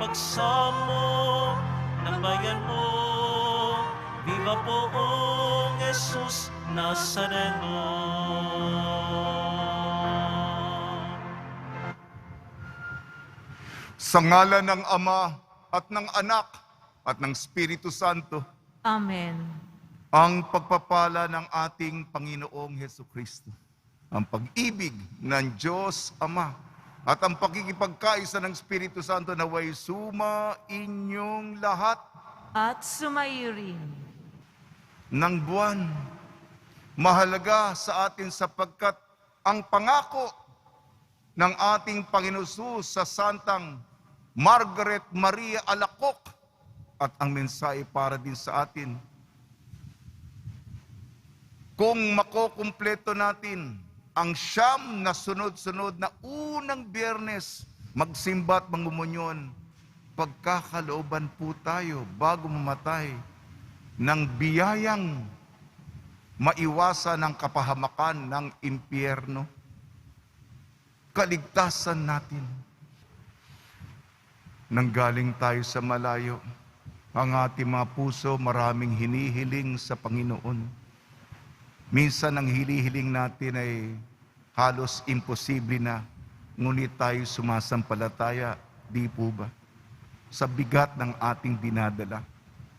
pagsamo ng bayan mo. Viva poong Jesus Nazareno. Sa ngalan ng Ama at ng Anak at ng Espiritu Santo, Amen. ang pagpapala ng ating Panginoong Hesukristo, ang pag-ibig ng Diyos Ama, at ang pakikipagkaisa ng Espiritu Santo naway suma inyong lahat At sumairin. ng buwan. Mahalaga sa atin sapagkat ang pangako ng ating Panginoon Jesus sa Santang Margaret Maria Alacoc at ang mensahe para din sa atin. Kung makukumpleto natin ang siyam na sunod-sunod na unang Biyernes, magsimba at mangumunyon, pagkakalooban po tayo bago mamatay ng biyayang maiwasan ang kapahamakan ng impyerno. Kaligtasan natin. Nanggaling tayo sa malayo, ang ating mga puso maraming hinihiling sa Panginoon. Minsan ang hinihiling natin ay halos imposible na, ngunit tayo sumasampalataya, di po ba? Sa bigat ng ating dinadala,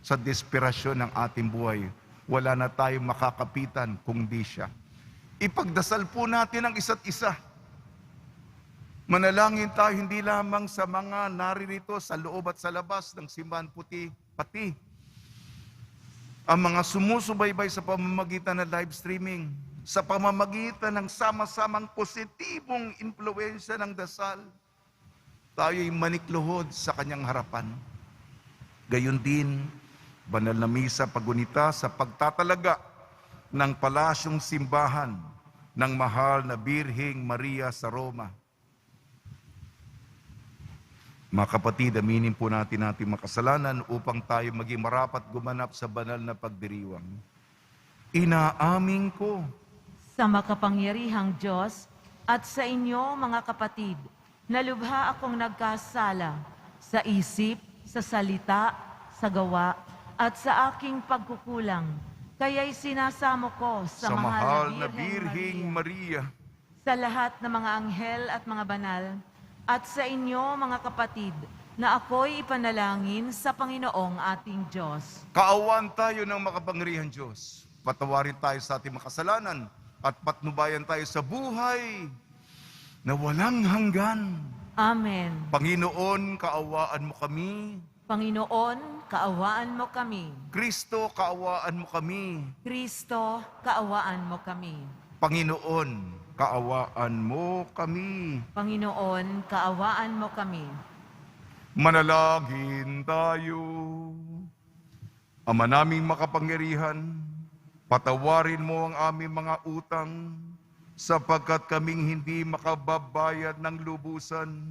sa desperasyon ng ating buhay, wala na tayong makakapitan kung di siya. Ipagdasal po natin ang isa't isa. Manalangin tayo hindi lamang sa mga naririto sa loob at sa labas ng Simbahan Puti, pati ang mga sumusubaybay sa pamamagitan ng live streaming, sa pamamagitan ng sama-samang positibong impluwensya ng dasal, tayo'y manikluhod sa kanyang harapan. Gayon din, banal na misa pagunita sa pagtatalaga ng palasyong simbahan ng mahal na Birheng Maria sa Roma. Mga kapatid, aminin po natin ating makasalanan upang tayo maging marapat gumanap sa banal na pagdiriwang. Inaamin ko Sa makapangyarihang Diyos at sa inyo mga kapatid, na lubha akong nagkasala sa isip, sa salita, sa gawa, at sa aking pagkukulang. Kaya'y sinasamo ko sa, sa mahal na Birheng Birheng Maria, sa lahat ng mga anghel at mga banal, at sa inyo mga kapatid, na ako'y ipanalangin sa Panginoong ating Diyos. kaawan tayo ng makapangyarihang Diyos. Patawarin tayo sa ating makasalanan at patnubayan tayo sa buhay na walang hanggan. Amen. Panginoon, kaawaan mo kami. Panginoon, kaawaan mo kami. Kristo, kaawaan mo kami. Kristo, kaawaan mo kami. Panginoon, kaawaan mo kami. Panginoon, kaawaan mo kami. Manalangin tayo. Ama naming makapangyarihan, patawarin mo ang aming mga utang sapagkat kaming hindi makababayad ng lubusan.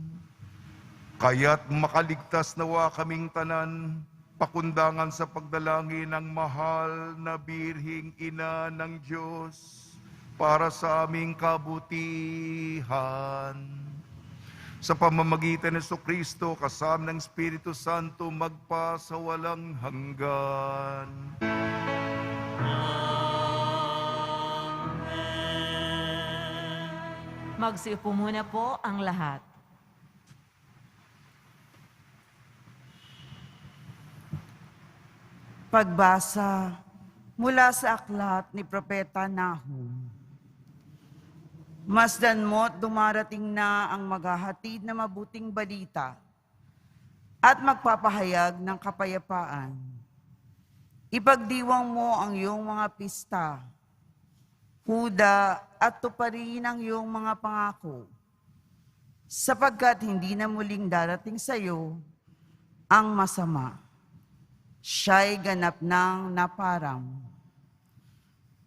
Kaya't makaligtas nawa kaming tanan, pakundangan sa pagdalangin ng mahal na Birheng Ina ng Diyos para sa aming kabutihan. Sa pamamagitan ni Jesucristo, kasama ng Espiritu Santo, magpa sa walang hanggan. Magsiupo muna po ang lahat. Pagbasa mula sa aklat ni Propeta Nahum. Masdan mo't dumarating na ang maghahatid na mabuting balita at magpapahayag ng kapayapaan. Ipagdiwang mo ang iyong mga pista, huda at tuparin ang iyong mga pangako, sapagkat hindi na muling darating sa iyo ang masama. Siya'y ganap ng naparang.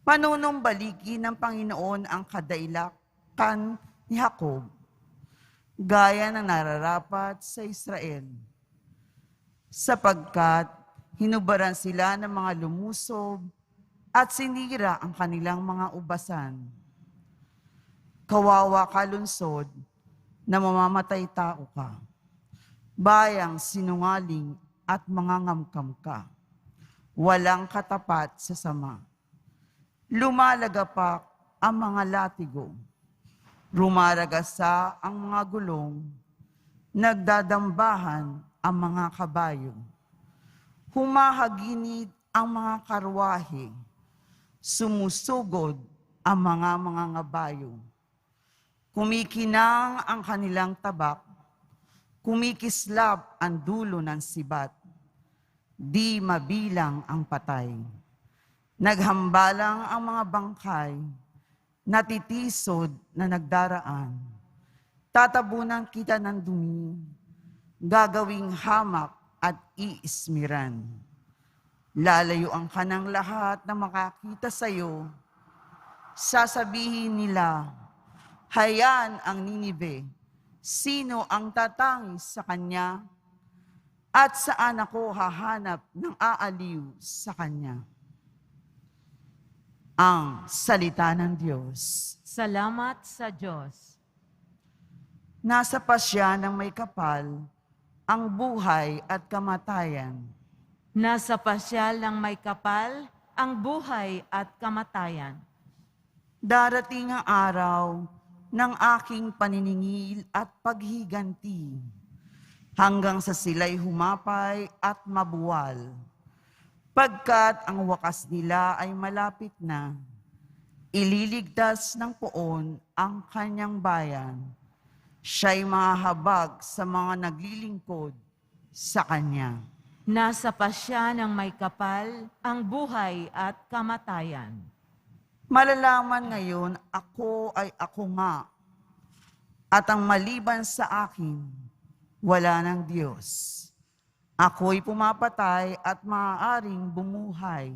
Panunumbaliki ng Panginoon ang kadailakan ni Jacob, gaya ng nararapat sa Israel. Sapagkat hinubaran sila ng mga lumusob at sinira ang kanilang mga ubasan. Kawawa ka, lungsod, na mamamatay tao ka. bayang sinungaling at mangangamkam ka. Walang katapat sa sama. Lumalagapak ang mga latigo. Rumaragasa ang mga gulong. Nagdadambahan ang mga kabayo. Humahaginid ang mga karwahe. Sumusugod ang mga ngabayo. Kumikinang ang kanilang tabak. Kumikislap ang dulo ng sibat. Di mabilang ang patay. Naghambalang ang mga bangkay. Natitisod na nagdaraan. Tatabunan kita ng dumi. Gagawing hamak at iismiran. Lalayuan ka ng lahat na makakita sa iyo. Sasabihin nila, hayan ang Ninive. Sino ang tatangis sa kanya? At saan ako hahanap ng aaliw sa kanya? Ang salita ng Diyos. Salamat sa Diyos. Nasa pasya ng may kapal ang buhay at kamatayan. Nasa pasyal ng may kapal ang buhay at kamatayan. Darating ang araw ng aking paniningil at paghiganti, hanggang sa sila'y humapay at mabuwal. Pagkat ang wakas nila ay malapit na, ililigtas ng poon ang kanyang bayan. Siya'y mahahabag sa mga naglilingkod sa kanya. Nasa pasya ng may kapal ang buhay at kamatayan. Malalaman ngayon, ako ay ako nga, at ang maliban sa akin, wala ng Diyos. Ako'y pumapatay at maaaring bumuhay.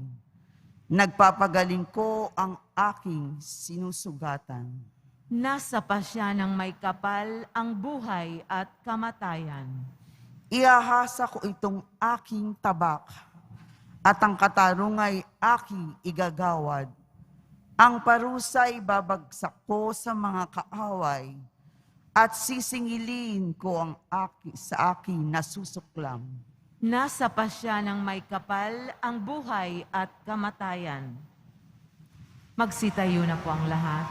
Nagpapagaling ko ang aking sinusugatan. Nasa pasya ng may kapal ang buhay at kamatayan. Iahasa ko itong aking tabak, at ang katarungay aking igagawad. Ang parusa'y babagsak ko sa mga kaaway, at sisingilin ko ang sa aking nasusuklam. Nasa pasya ng may kapal ang buhay at kamatayan. Magsitayo na po ang lahat.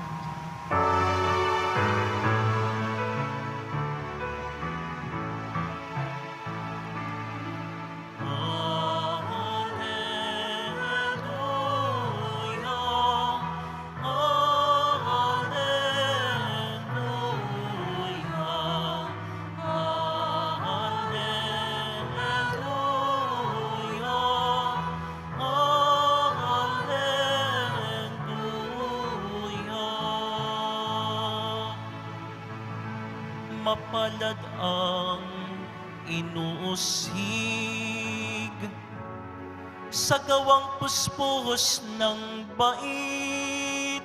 Mapalad ang inuusig sa gawang puspos ng bait,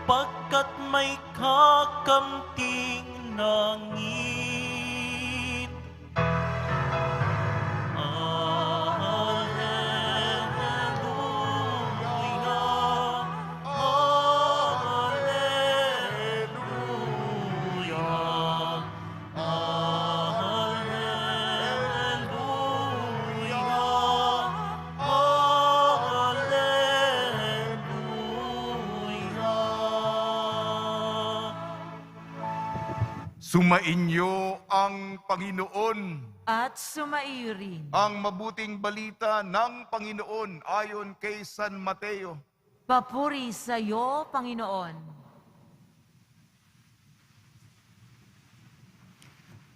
pagkat may kakamting langit. Sumainyo ang Panginoon. At sumaiyo rin. Ang mabuting balita ng Panginoon ayon kay San Mateo. Papuri sa iyo, Panginoon.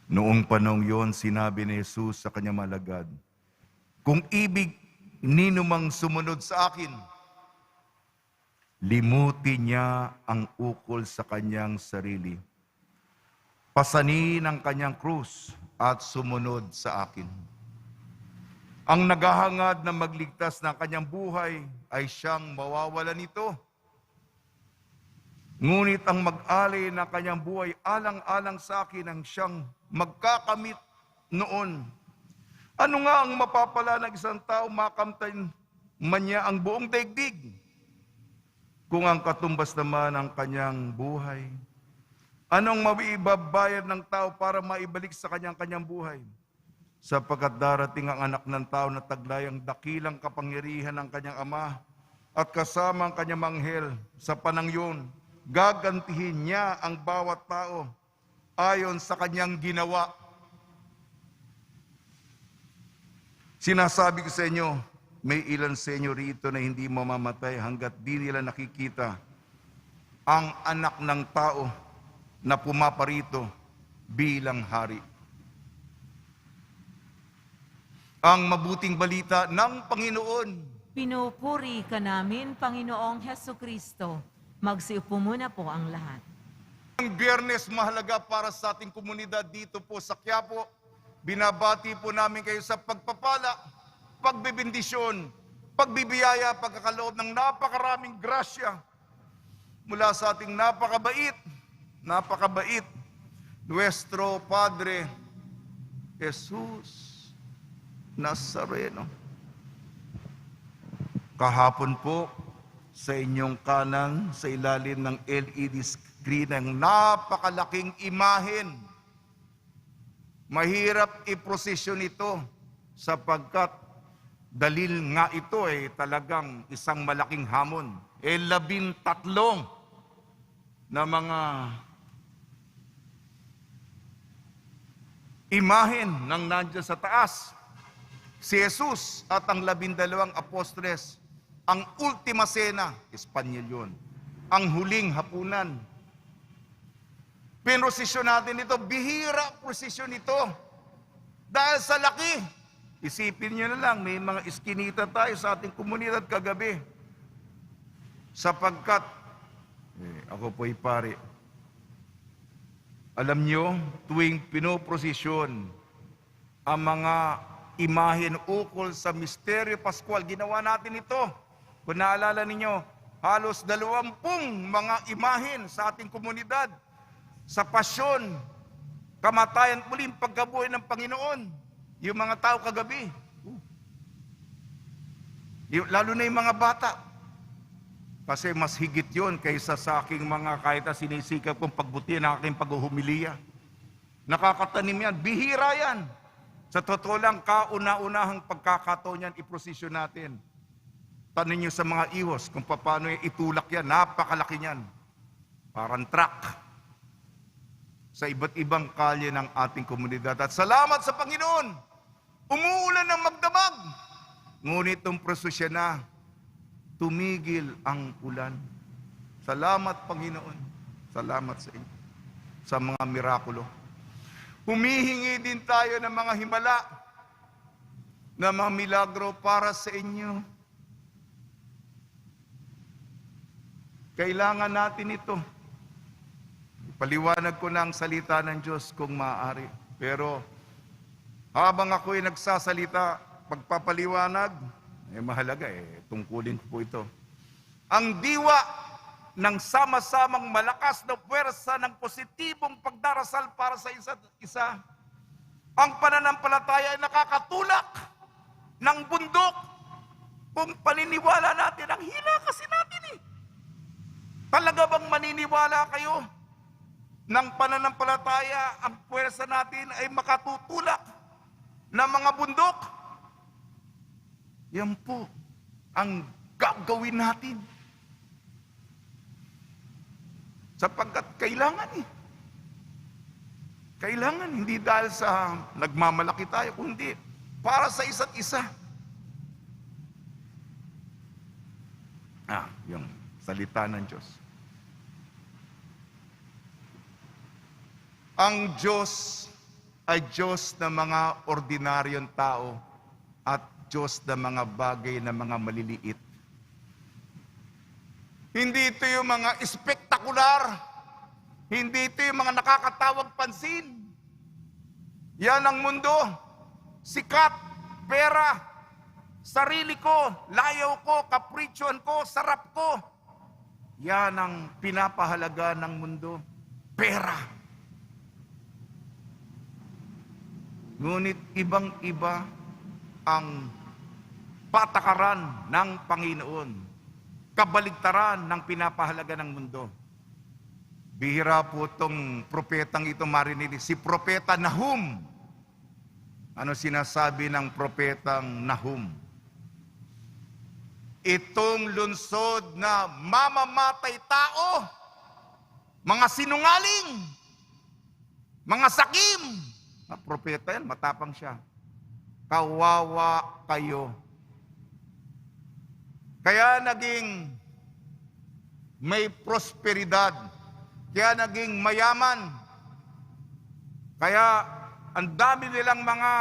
Noong panahon yon, sinabi ni Jesus sa kanyang malagad, kung ibig ninumang sumunod sa akin, limutin niya ang ukol sa kanyang sarili. Pasanin ang kanyang krus at sumunod sa akin. Ang naghahangad na magligtas ng kanyang buhay ay siyang mawawala nito. Ngunit ang mag-alay ng kanyang buhay alang-alang sa akin ang siyang magkakamit noon. Ano nga ang mapapala ng isang tao makamtan man niya ang buong daigdig? Kung ang katumbas naman ng kanyang buhay Anong maibabayad ng tao para maibalik sa kanyang buhay? Sapagkat darating ang anak ng tao na taglay ang dakilang kapangyarihan ng kanyang ama at kasama ang kanyang manghel. Sa panang yun, gagantihin niya ang bawat tao ayon sa kanyang ginawa. Sinasabi ko sa inyo, may ilan sa inyo rito na hindi mamamatay hanggat di nila nakikita ang anak ng tao na pumaparito bilang hari. Ang mabuting balita ng Panginoon. Pinupuri ka namin, Panginoong Hesukristo. Magsiupo muna po ang lahat. Ang Biyernes mahalaga para sa ating komunidad dito po sa Quiapo. Binabati po namin kayo sa pagpapala, pagbibindisyon, pagbibiyaya, pagkakaloob ng napakaraming grasya mula sa ating napakabait Nuestro Padre Jesus Nazareno. Kahapon po, sa inyong kanan, sa ilalim ng LED screen, ng napakalaking imahen. Mahirap iprosesyon ito sapagkat dalil nga ito ay talagang isang malaking hamon. 13 na mga imahen ng nandiyan sa taas. Si Jesus at ang 12 apostoles, ang ultima cena, Espanyol yun, ang huling hapunan. Pinrosesyon natin ito, bihira prosesyon ito. Dahil sa laki, isipin nyo na lang, may mga iskinita tayo sa ating komunidad kagabi. Sapagkat, ako po'y pare. Alam nyo, tuwing pinoprosesyon ang mga imahen ukol sa Misteryo Pascual, ginawa natin ito. Kung naalala ninyo, halos 20 mga imahen sa ating komunidad. Sa pasyon, kamatayan, muling pagkabuhay ng Panginoon. Yung mga tao kagabi. Lalo na yung mga bata. Kasi mas higit yun kaysa sa aking mga kahit na sinisikap kong pagbutihan ng aking paghuhumiliya. Nakakatanim yan. Bihira yan. Sa totoo lang, kauna-unahang pagkakataon yan, iprosesyon natin. Tanong nyo sa mga iwas kung paano itulak yan. Napakalaki yan. Parang truck. Sa iba't ibang kalye ng ating komunidad. At salamat sa Panginoon, umuulan ng magdamag. Ngunit itong prosesyon na, tumigil ang ulan. Salamat, Panginoon. Salamat sa inyo. Sa mga mirakulo. Humihingi din tayo ng mga himala, ng mga milagro para sa inyo. Kailangan natin ito. Paliwanag ko na ang salita ng Diyos kung maaari. Pero habang ako'y nagsasalita, pagpapaliwanag, mahalaga tungkulin ko po ito. Ang diwa ng sama-samang malakas na puwersa ng positibong pagdarasal para sa isa't isa. Ang pananampalataya ay nakakatulak ng bundok. Kung paniniwala natin, ang hila kasi natin Talaga bang maniniwala kayo? Ng pananampalataya, ang puwersa natin ay makatutulak ng mga bundok. Yan po ang gagawin natin. Sapagkat kailangan Kailangan, hindi dahil sa nagmamalaki tayo, kundi para sa isa't isa. Yung salita ng Diyos. Ang Diyos ay Diyos ng mga ordinaryong tao at Diyos ng mga bagay na mga maliliit. Hindi ito yung mga espektakular. Hindi ito yung mga nakakatawag pansin. Yan ang mundo. Sikat, pera, sarili ko, layaw ko, kapritsyon ko, sarap ko. Yan ang pinapahalaga ng mundo. Pera. Ngunit ibang-iba ang patakaran ng Panginoon. Kabaligtaran ng pinapahalaga ng mundo. Bihira po itong propetang ito marinig. Si Propeta Nahum. Ano sinasabi ng propetang Nahum? Itong lungsod na mamamatay tao, mga sinungaling, mga sakim. Propeta yan, matapang siya. Kawawa kayo. Kaya naging may prosperidad. Kaya naging mayaman. Kaya ang dami nilang mga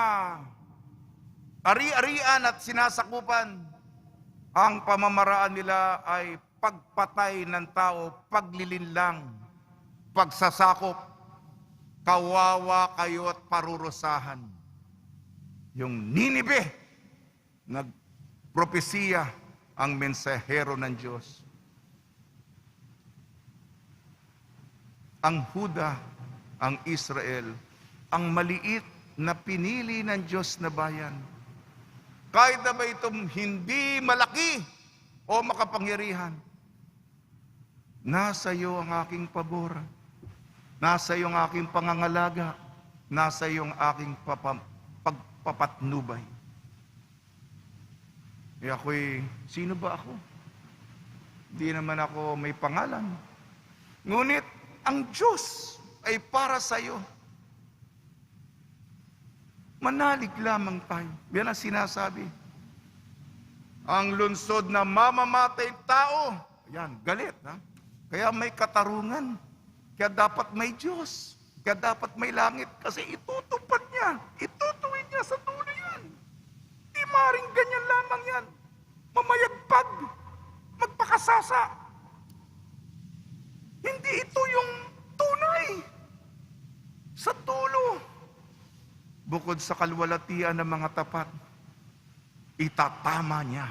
ari-arian at sinasakupan. Ang pamamaraan nila ay pagpatay ng tao, paglilinlang, pagsasakop. Kawawa kayo at parurusahan. Yung Ninibe, nagpropesiya ang mensahero ng Diyos. Ang Huda, ang Israel, ang maliit na pinili ng Diyos na bayan. Kahit na ba itong hindi malaki o makapangyarihan, nasa iyo ang aking pabor, nasa iyo ang aking pangangalaga, nasa iyo ang aking pagpapatnubay. Ako'y, sino ba ako? Hindi naman ako may pangalan. Ngunit, ang Diyos ay para sa iyo. Manalig lamang tayo. Yan ang sinasabi. Ang lungsod na mamamatay tao, yan, galit. Ha? Kaya may katarungan. Kaya dapat may Diyos. Kaya dapat may langit. Kasi itutupad niya. Itutuwid niya sa tunay yan. Di maring ganyan lamang yan. Mamayagpag. Magpakasasa. Hindi ito yung tunay sa tulo. Bukod sa kalwalatian ng mga tapat, itatama niya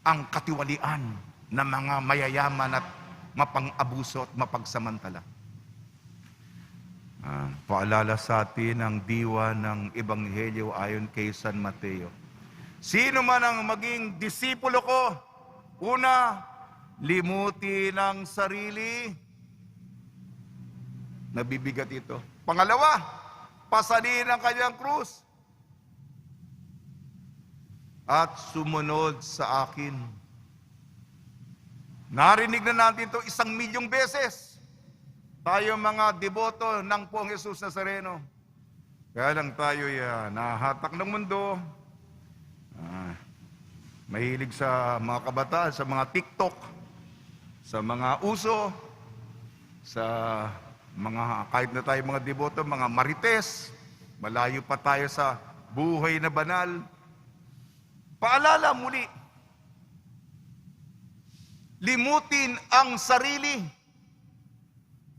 ang katiwalian ng mga mayayaman at mapang-abuso at mapagsamantala. Paalala sa atin ang diwa ng Ebanghelyo ayon kay San Mateo. Sino man ang maging disipulo ko, una, limutin ang sarili. Nabibigat ito. Pangalawa, pasanin ang kanyang krus. At sumunod sa akin. Narinig na natin ito 1,000,000 beses. Tayo mga deboto ng Poong Jesus Nazareno. Kaya lang tayo nahatak ng mundo. Mahilig sa mga kabataan, sa mga TikTok, sa mga uso, sa mga, kahit na tayo mga deboto, mga marites, malayo pa tayo sa buhay na banal. Paalala muli, limutin ang sarili.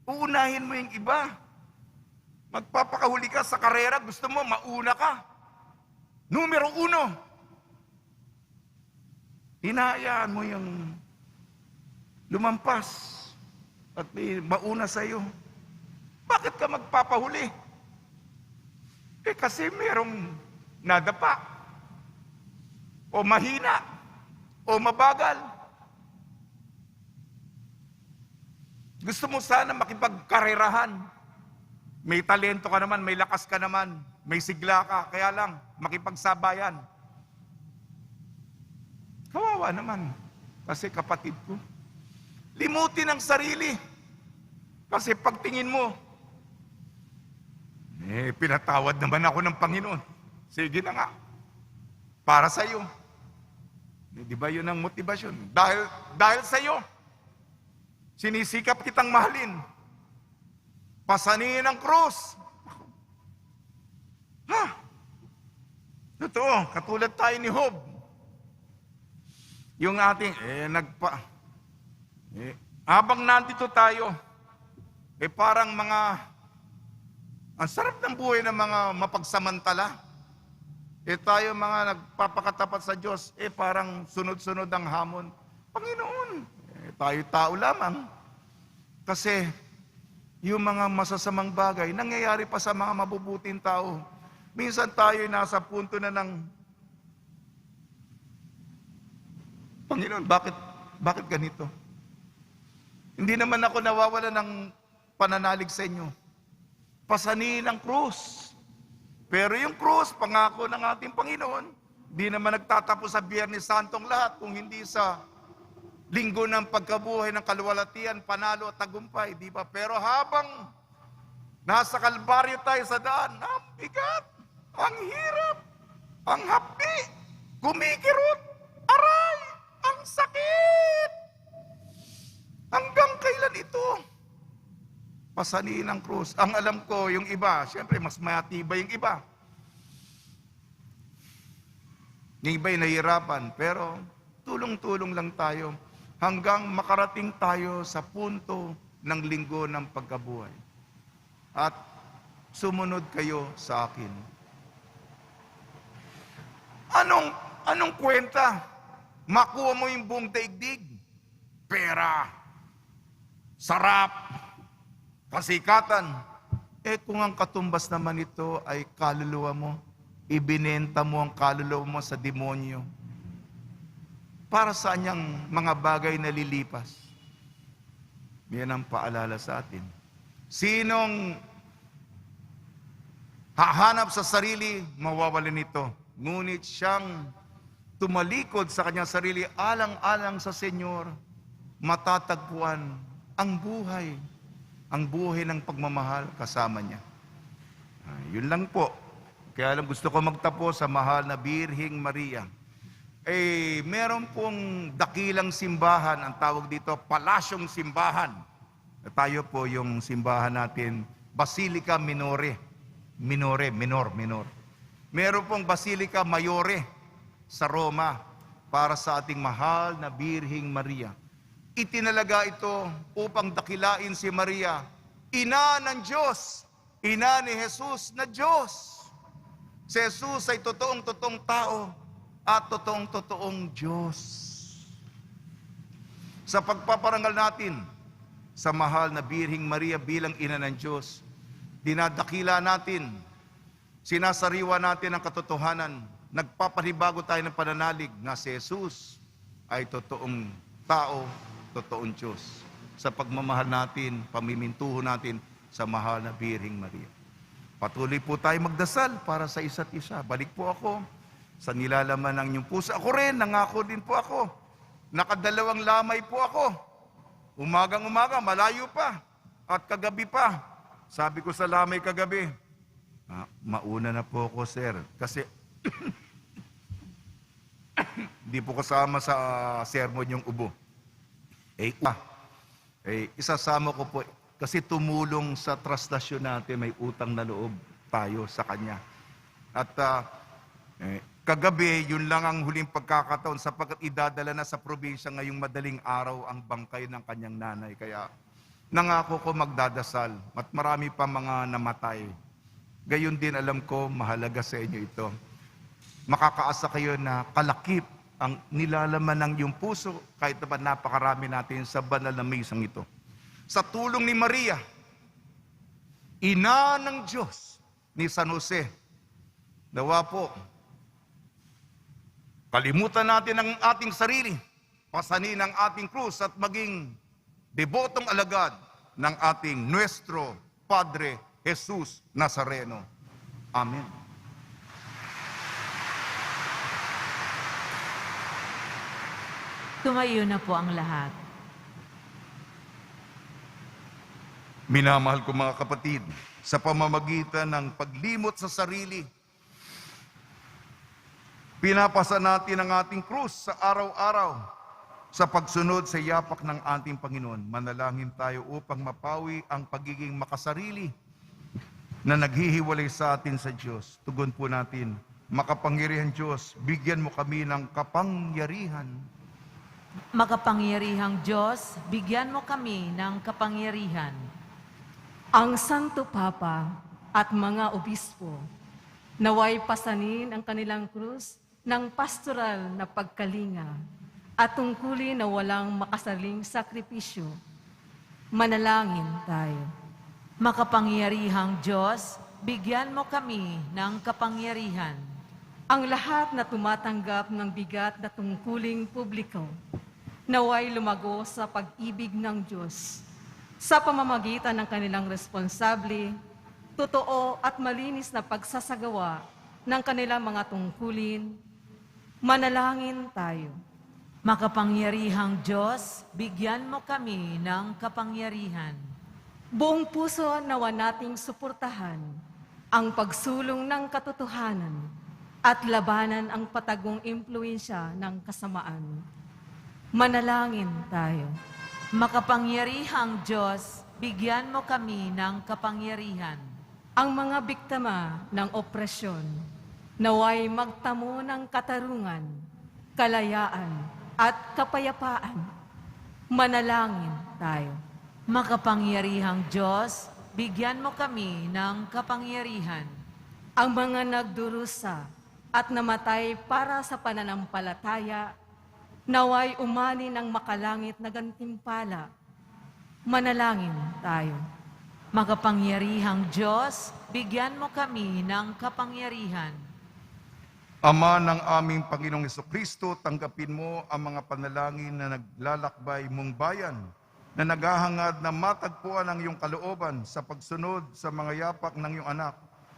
Uunahin mo yung iba. Magpapakahuli ka sa karera, gusto mo mauna ka. Numero 1. Hinahayaan mo yung lumampas at may mauna sa iyo. Bakit ka magpapahuli? Kasi merong nadapa, o mahina, o mabagal. Gusto mo sana makipagkarerahan. May talento ka naman, may lakas ka naman, may sigla ka, kaya lang makipagsabayan. Kawawa naman, kasi kapatid ko. Limutin ang sarili. Kasi pagtingin mo, pinatawad naman ako ng Panginoon. Sige na nga, para sa iyo. Di ba yun ang motivasyon? Dahil sa iyo, sinisikap kitang mahalin. Pasanin ang krus. Totoo, katulad tayo ni Job. Yung ating, habang nandito tayo, parang ang sarap ng buhay ng mga mapagsamantala. Tayo mga nagpapakatapat sa Diyos, parang sunod-sunod ang hamon. Panginoon, tayo tao lamang. Kasi, yung mga masasamang bagay, nangyayari pa sa mga mabubuting tao. Minsan tayo nasa punto na ng, Panginoon, bakit ganito? Hindi naman ako nawawala ng pananalig sa inyo. Pasanin ang krus. Pero yung krus, pangako ng ating Panginoon, di naman nagtatapos sa Biyernes Santong lahat, kung hindi sa linggo ng pagkabuhay ng kaluwalhatian, panalo at tagumpay, di ba? Pero habang nasa Kalbaryo tayo sa daan, ang bigat, ang hirap, ang hapdi, kumikirot, aray, ang sakit. Hanggang kailan ito? Pasanin ang krus. Ang alam ko, yung iba, siyempre mas matibay yung iba. Yung iba'y nahihirapan, pero tulong-tulong lang tayo hanggang makarating tayo sa punto ng linggo ng pagkabuhay. At sumunod kayo sa akin. Anong kwenta? Makuha mo yung buong daigdig? Pera, sarap, kasikatan. Kung ang katumbas naman ito ay kaluluwa mo, ibinenta mo ang kaluluwa mo sa demonyo. Para saan niyang mga bagay na lilipas? Yan ang paalala sa atin. Sinong hahanap sa sarili, mawawalan nito. Ngunit siyang tumalikod sa kanyang sarili, alang-alang sa Senyor, matatagpuan ang buhay ng pagmamahal kasama niya. Yun lang po. Kaya lang gusto ko magtapos sa mahal na Birhing Maria. Meron pong dakilang simbahan, ang tawag dito, palasyong simbahan. Tayo po yung simbahan natin, Basilica Minor. Meron pong Basilica Mayore sa Roma para sa ating mahal na Birhing Maria. Itinalaga ito upang dakilain si Maria, ina ng Diyos, ina ni Jesus na Diyos. Si Jesus ay totoong tao at totoong Diyos. Sa pagpaparangal natin sa mahal na Birhing Maria bilang ina ng Diyos, dinadakila natin, sinasariwa natin ang katotohanan, nagpapanibago tayo ng pananalig na si Jesus ay totoong tao, totoong Diyos. Sa pagmamahal natin, pamimintuho natin sa mahal na Birhing Maria. Patuloy po tayo magdasal para sa isa't isa. Balik po ako sa nilalaman ng inyong puso. Ako rin, nangako din po ako. Nakadalawang lamay po ako. Umagang-umaga, malayo pa. At kagabi pa. Sabi ko sa lamay kagabi, mauna na po ako, sir. Kasi hindi po kasama sa sermon yung ubo. Isasama ko po. Kasi tumulong sa trustasyon natin, may utang na loob tayo sa kanya. At kagabi, yun lang ang huling pagkakataon sapagkat idadala na sa probinsya ngayong madaling araw ang bangkay ng kanyang nanay. Kaya nangako ko magdadasal at marami pa mga namatay. Gayon din alam ko, mahalaga sa inyo ito. Makakaasa kayo na kalakip ang nilalaman ng iyong puso kahit na napakarami natin sa banal na misang ito. Sa tulong ni Maria, ina ng Diyos ni San Jose, nawa po, kalimutan natin ang ating sarili, pasanin ang ating krus at maging debotong alagad ng ating Nuestro Padre Jesus Nazareno. Amen. Tumayo na po ang lahat. Minamahal ko mga kapatid, sa pamamagitan ng paglimot sa sarili, pinapasa natin ang ating krus sa araw-araw sa pagsunod sa yapak ng ating Panginoon. Manalangin tayo upang mapawi ang pagiging makasarili na naghihiwalay sa atin sa Diyos. Tugon po natin, makapangyarihan Diyos, bigyan mo kami ng kapangyarihan. Makapangyarihang Diyos, bigyan mo kami ng kapangyarihan. Ang Santo Papa at mga obispo, naway pasanin ang kanilang krus ng pastoral na pagkalinga at tungkulin na walang makasaling sakripisyo. Manalangin tayo. Makapangyarihang Diyos, bigyan mo kami ng kapangyarihan. Ang lahat na tumatanggap ng bigat na tungkuling publiko, naway lumago sa pag-ibig ng Diyos. sa pamamagitan ng kanilang responsable, totoo at malinis na pagsasagawa ng kanilang mga tungkulin. Manalangin tayo. Makapangyarihang Diyos, bigyan mo kami ng kapangyarihan. Buong puso nawa nating suportahan ang pagsulong ng katotohanan at labanan ang patagong impluensya ng kasamaan. Manalangin tayo. Makapangyarihang Diyos, bigyan mo kami ng kapangyarihan. Ang mga biktima ng opresyon, naway magtamo ng katarungan, kalayaan at kapayapaan. Manalangin tayo. Makapangyarihang Diyos, bigyan mo kami ng kapangyarihan. Ang mga nagdurusa at namatay para sa pananampalataya, naway umani ng makalangit na gantimpala. Manalangin tayo. Makapangyarihang Diyos, bigyan mo kami ng kapangyarihan. Ama ng aming Panginoong Jesucristo, tanggapin mo ang mga panalangin na naglalakbay mong bayan, na naghahangad na matagpuan ang iyong kalooban sa pagsunod sa mga yapak ng iyong anak.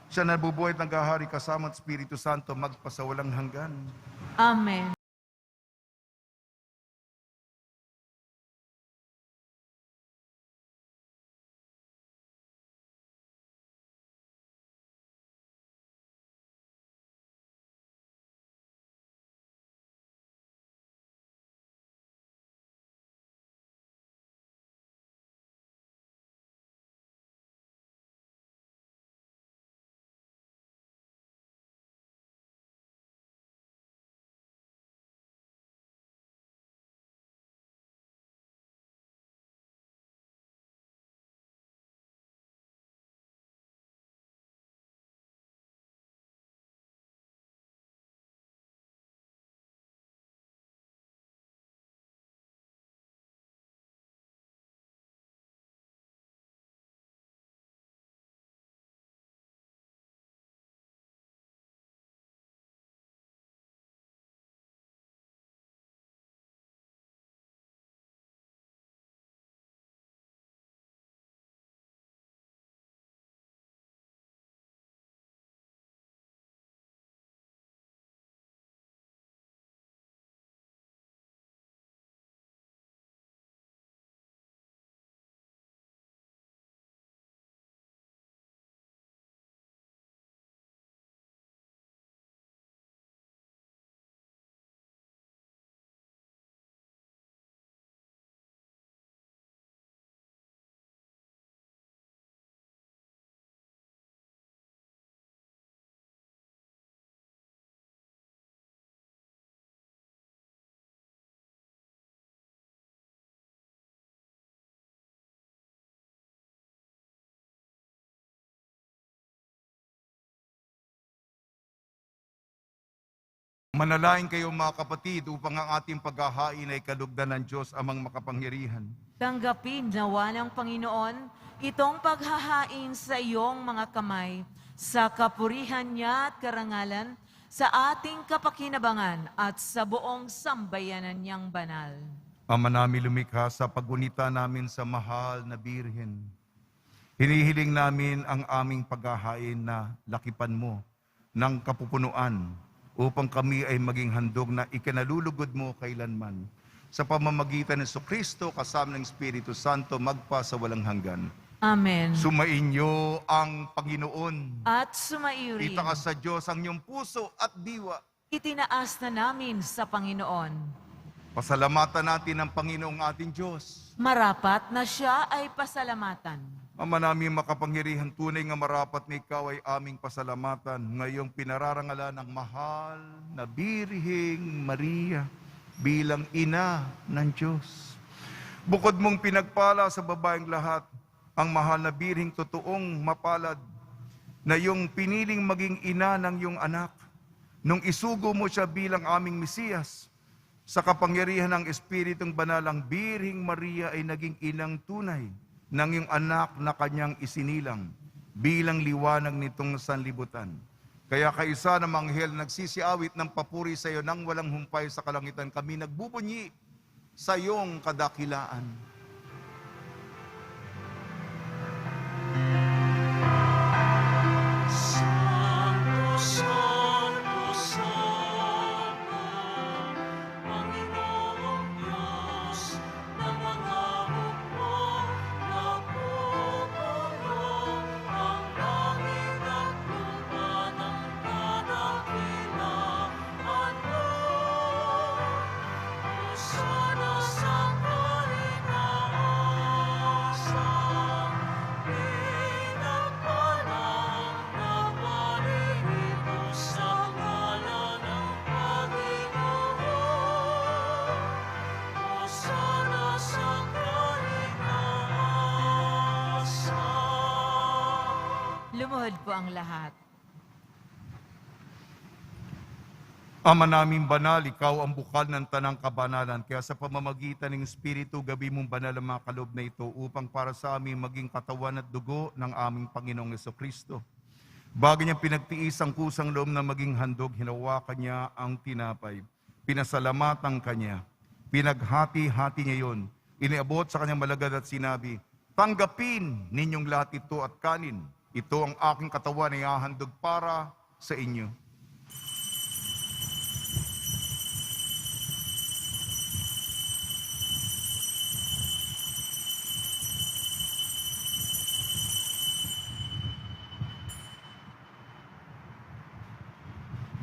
Siya na nabubuhay at naghahari kasama at Espiritu Santo magpasawalang hanggan. Amen. Manalangin kayo mga kapatid upang ang ating paghahain ay kalugdan ng Diyos amang makapangyarihan. Tanggapin nawa ng Panginoon itong paghahain sa iyong mga kamay, sa kapurihan niya at karangalan, sa ating kapakinabangan at sa buong sambayanan niyang banal. Ama namin lumikha, sa paggunita namin sa mahal na Birhen, hinihiling namin ang aming paghahain na lakipan mo ng kapupunuan upang kami ay maging handog na ikinalulugod mo kailanman. Sa pamamagitan ng Jesucristo kasama ng Espiritu Santo magpa sa walang hanggan. Amen. Sumainyo ang Panginoon. At sumairi, Itaas sa Diyos ang iyong puso at diwa. itinaas na namin sa Panginoon. Pasalamatan natin ang Panginoong ating Diyos. Marapat na siya ay pasalamatan. Ama namin makapangyarihan, tunay nga marapat na ikaw ay aming pasalamatan ngayong pinararangalan ng mahal na Birheng Maria bilang ina ng Diyos. Bukod mong pinagpala sa babaeng lahat, ang mahal na Birheng totoong mapalad na iyong piniling maging ina ng iyong anak nung isugo mo siya bilang aming Mesiyas. Sa kapangyarihan ng Espiritong Banal, ang Birheng Maria ay naging inang tunay ng iyong anak na kanyang isinilang bilang liwanag nitong sanlibutan. Kaya kaisa ng manghel nagsisiawit ng papuri sa iyo nang walang humpay sa kalangitan, kami nagbubunyi sa iyong kadakilaan. Lumuhod po ang lahat. Ama naming banal, ikaw ang bukal ng tanang kabanalan. Kaya sa pamamagitan ng Espiritu, gabi mong banal ang mga kaloob na ito upang para sa amin maging katawan at dugo ng aming Panginoong Jesucristo. Bago niya pinagtiis ang kusang loob na maging handog, hinawakan niya ang tinapay. Pinasalamatan kanya. Pinaghati-hati niya yon. Iniabot sa kanyang malagad at sinabi, tanggapin ninyong lahat ito at kanin. Ito ang aking katawan na ihahandog para sa inyo.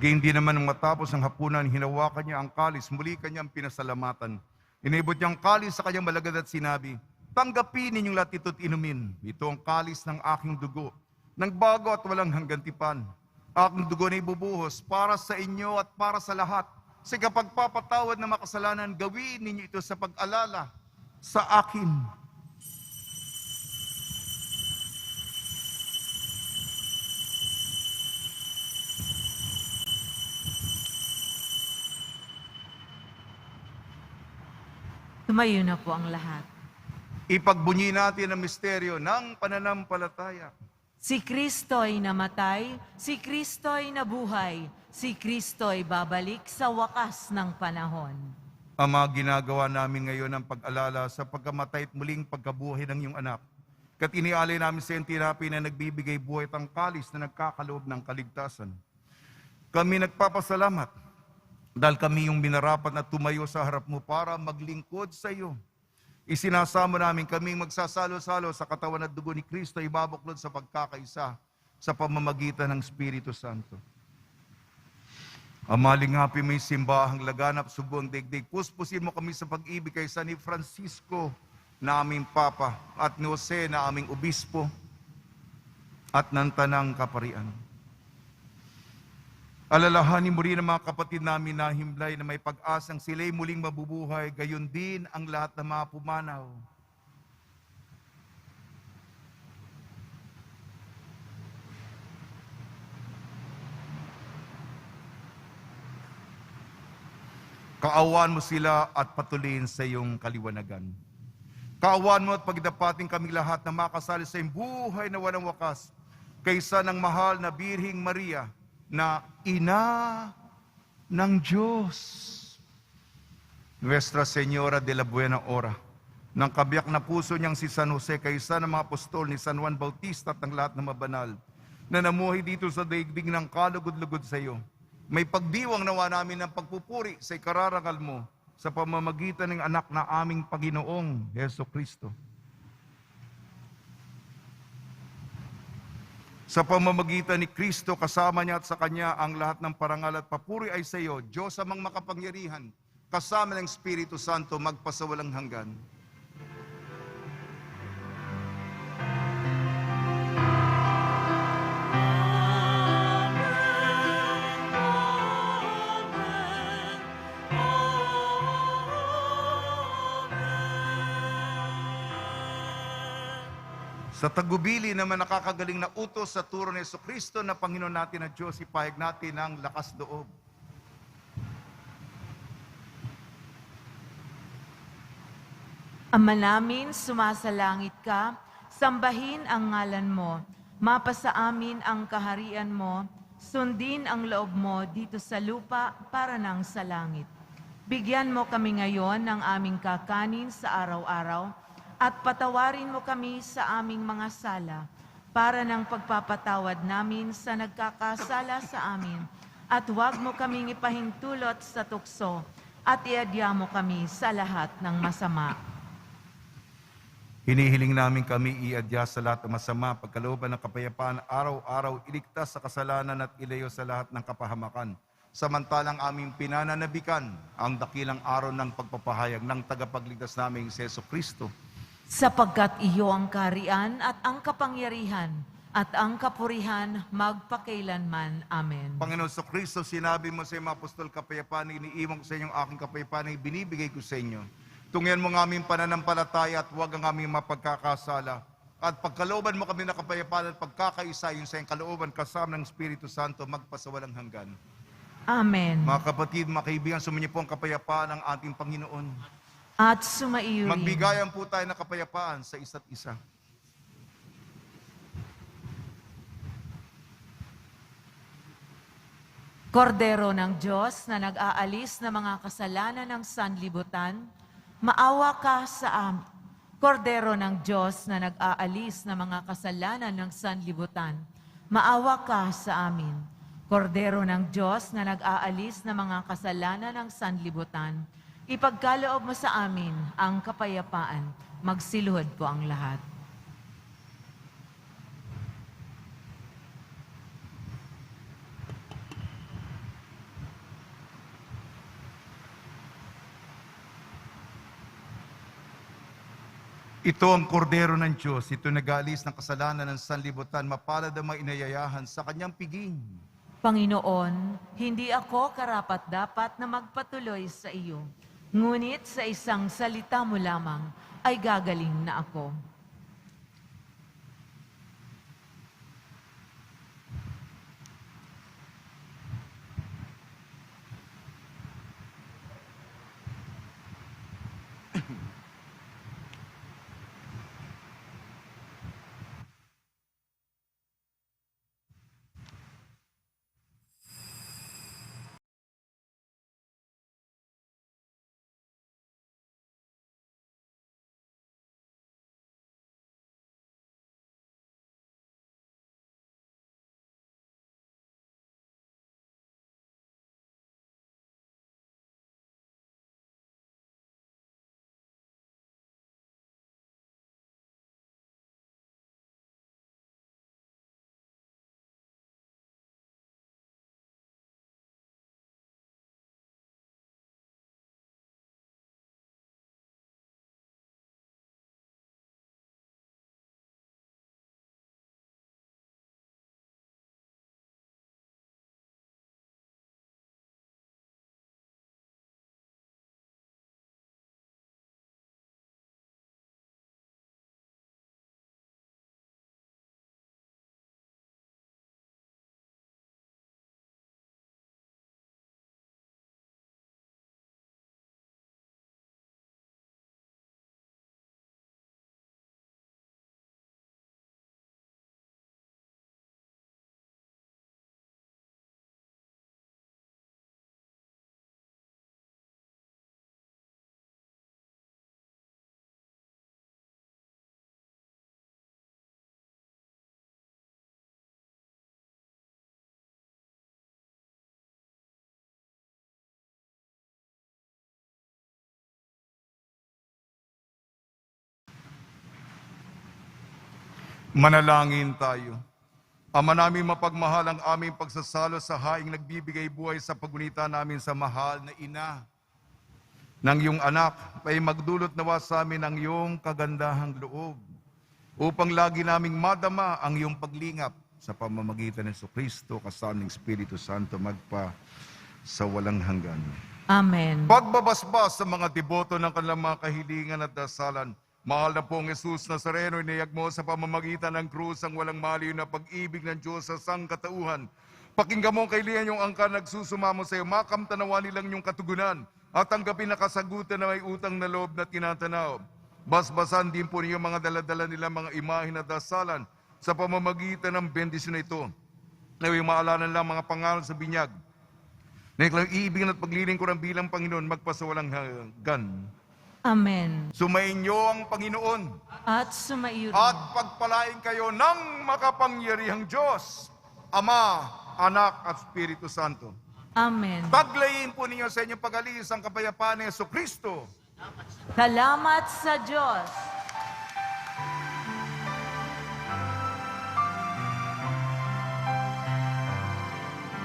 Gayun din naman nang matapos ang hapunan, hinawakan niya ang kalis, muli kanyang pinasalamatan. Inibot niya ang kalis sa kanyang malagad at sinabi, tanggapin ninyong lahat ito't inumin. Ito ang kalis ng aking dugo, ng bago at walang hanggantipan. Aking dugo na ibubuhos para sa inyo at para sa lahat. Sa kapagpapatawad ng makasalanan, gawin ninyo ito sa pag-alala sa akin. Tumayo na po ang lahat. Ipagbunyi natin ang misteryo ng pananampalataya. Si Kristo'y namatay, si Kristo'y nabuhay, si Kristo'y babalik sa wakas ng panahon. Ama, ginagawa namin ngayon ang pag-alala sa pagkamatay at muling pagkabuhay ng iyong anak. Kat inialay namin sa iyong tinapi na nagbibigay buhay at ang kalis na nagkakaloob ng kaligtasan. Kami nagpapasalamat dahil kami yung minarapat na tumayo sa harap mo para maglingkod sa iyo. Isinasamo namin kaming magsasalo-salo sa katawan at dugo ni Kristo, ibabuklod sa pagkakaisa sa pamamagitan ng Espiritu Santo. Amalingapi mo yung simbahang laganap sa buong daigdig. Puspusin mo kami sa pag-ibig kay San Francisco na aming Papa at ni Jose na aming Obispo at ng Tanang Kaparian. Alalahanin mo rin ang mga kapatid namin na himlay na may pag-asang sila'y muling mabubuhay, gayon din ang lahat ng mga pumanaw. Kaawaan mo sila at patuloyin sa iyong kaliwanagan. Kaawaan mo at pagdapating kami lahat na makasali sa iyong buhay na walang wakas, kaysa ng mahal na Birhing Maria, na ina ng Diyos. Nuestra Señora de la Buena Hora, ng kabiyak na puso niyang si San Jose, kaysa ng mga apostol ni San Juan Bautista at ng lahat ng mabanal, na namuhay dito sa daigdig ng kalugod-lugod sa iyo. May pagdiwang nawa namin ng pagpupuri sa ikararangal mo sa pamamagitan ng anak na aming Panginoong Heso Kristo. Sa pamamagitan ni Kristo, kasama niya at sa Kanya ang lahat ng parangal at papuri ay sa iyo, Diyos amang makapangyarihan, kasama ng Espiritu Santo, magpasawalang hanggan. Sa tagubili naman nakakagaling na utos sa turo ni Jesucristo na Panginoon natin at Diyos, ipahayag natin ang lakas loob. Ama namin, sumasalangit ka, sambahin ang ngalan mo, mapasa amin ang kaharian mo, sundin ang loob mo dito sa lupa para nang sa langit. Bigyan mo kami ngayon ng aming kakanin sa araw-araw, at patawarin mo kami sa aming mga sala, para ng pagpapatawad namin sa nagkakasala sa amin, at huwag mo kaming ipahintulot sa tukso, at iadya mo kami sa lahat ng masama. Hinihiling namin kami iadya sa lahat ng masama, pagkalooban ng kapayapaan, araw-araw iligtas sa kasalanan at ilayo sa lahat ng kapahamakan. Samantalang aming pinananabikan ang dakilang araw ng pagpapahayag ng tagapagligtas naming si Jesucristo. Sapagkat iyo ang kaharian at ang kapangyarihan at ang kapurihan magpakailanman. Amen. Panginoon Jesucristo, sinabi mo sa mga apostol, kapayapaan iniiwan ko sa inyong aking kapayapaan ay binibigay ko sa inyo. Tungyan mo ng aming pananampalataya at huwag ang aming mapagkakasala. At pagkalooban mo kami na kapayapaan at pagkakaisa yun sa iyong kalooban kasama ng Espiritu Santo magpasawalang hanggan. Amen. Mga kapatid, mga kaibigan, sumunyo po ang kapayapaan ng ating Panginoon. At sumaiyo rin. Magbigayan po tayo ng kapayapaan sa isa't isa. Kordero ng Diyos na nag-aalis ng mga kasalanan ng sanlibutan, maawa ka sa amin. Kordero ng Diyos na nag-aalis ng mga kasalanan ng sanlibutan, maawa ka sa amin. Kordero ng Diyos na nag-aalis ng mga kasalanan ng sanlibutan, ipagkaloob mo sa amin ang kapayapaan. Magsiluhod po ang lahat. Ito ang kordero ng Diyos, ito nag-aalis ng kasalanan ng sanlibutan, mapalad ang mga inayayahan sa kanyang piging. Panginoon, hindi ako karapat-dapat na magpatuloy sa iyo, ngunit sa isang salita mo lamang ay gagaling na ako. Manalangin tayo. Ama namin mapagmahal, ang aming pagsasalo sa haing nagbibigay buhay sa pagunita namin sa mahal na ina ng iyong anak, ay magdulot nawa sa amin ang iyong kagandahang loob upang lagi naming madama ang iyong paglingap sa pamamagitan ng Jesucristo kasama ng Espiritu Santo magpa sa walang hanggan. Amen. Pagbabasbas sa mga deboto ng kanilang mga kahilingan at dasalan, mahal na pong Jesus Nazareno, inayag mo sa pamamagitan ng krus ang walang maliw na pag-ibig ng Diyos sa sangkatauhan. Pakinggan mo kay Lian yung angkan nagsusumamo sa iyo, makamtanawa nilang yung katugunan at tanggapin na kasagutan na may utang na loob na tinatanaw. Basbasan din po niyo mga daladala nila mga imahe na dasalan sa pamamagitan ng bendisyon na ito. Naway maalanan lang mga pangalan sa binyag na iibigin at paglilingkuran bilang Panginoon magpasawalang hanggan. Amen. Sumayin niyo ang Panginoon At sumaiyo rin. at pagpalain kayo ng makapangyarihang Diyos, Ama, Anak at Espiritu Santo. Amen. Paglayin po ninyo sa inyong pag-alis ang kapayapaan ni Jesucristo. Salamat sa Diyos.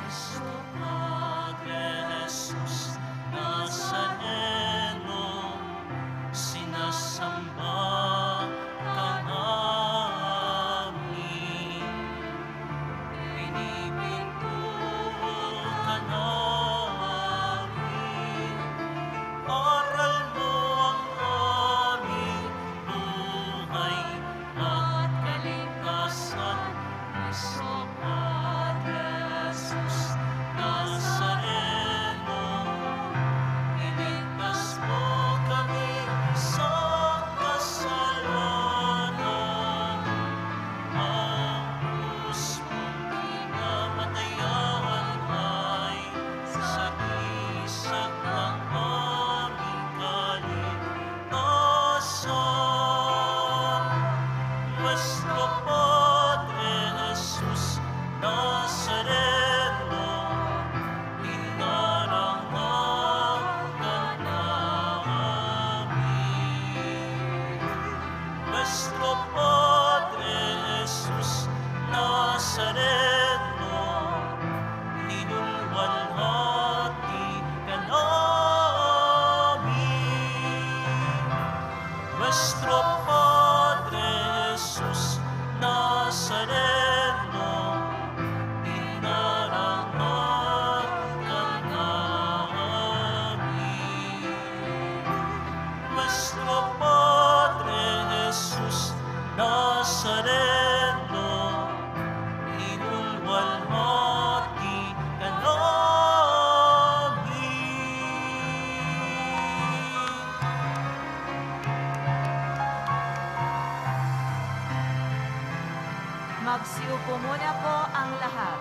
Cristo Padre Jesus Nazareno, sinasamba ka namin, pinipintuho ka namin, aral mo ang aming Nazareno, inarangalan namin. Nuestro Padre Jesus Nazareno, ninulwalhati ka namin. Nuestro Padre Jesus Nazareno, inarangal ka namin. Nuestro Padre Jesus Nazareno, inulwalhati ka namin. Magsiupo muna po ang lahat.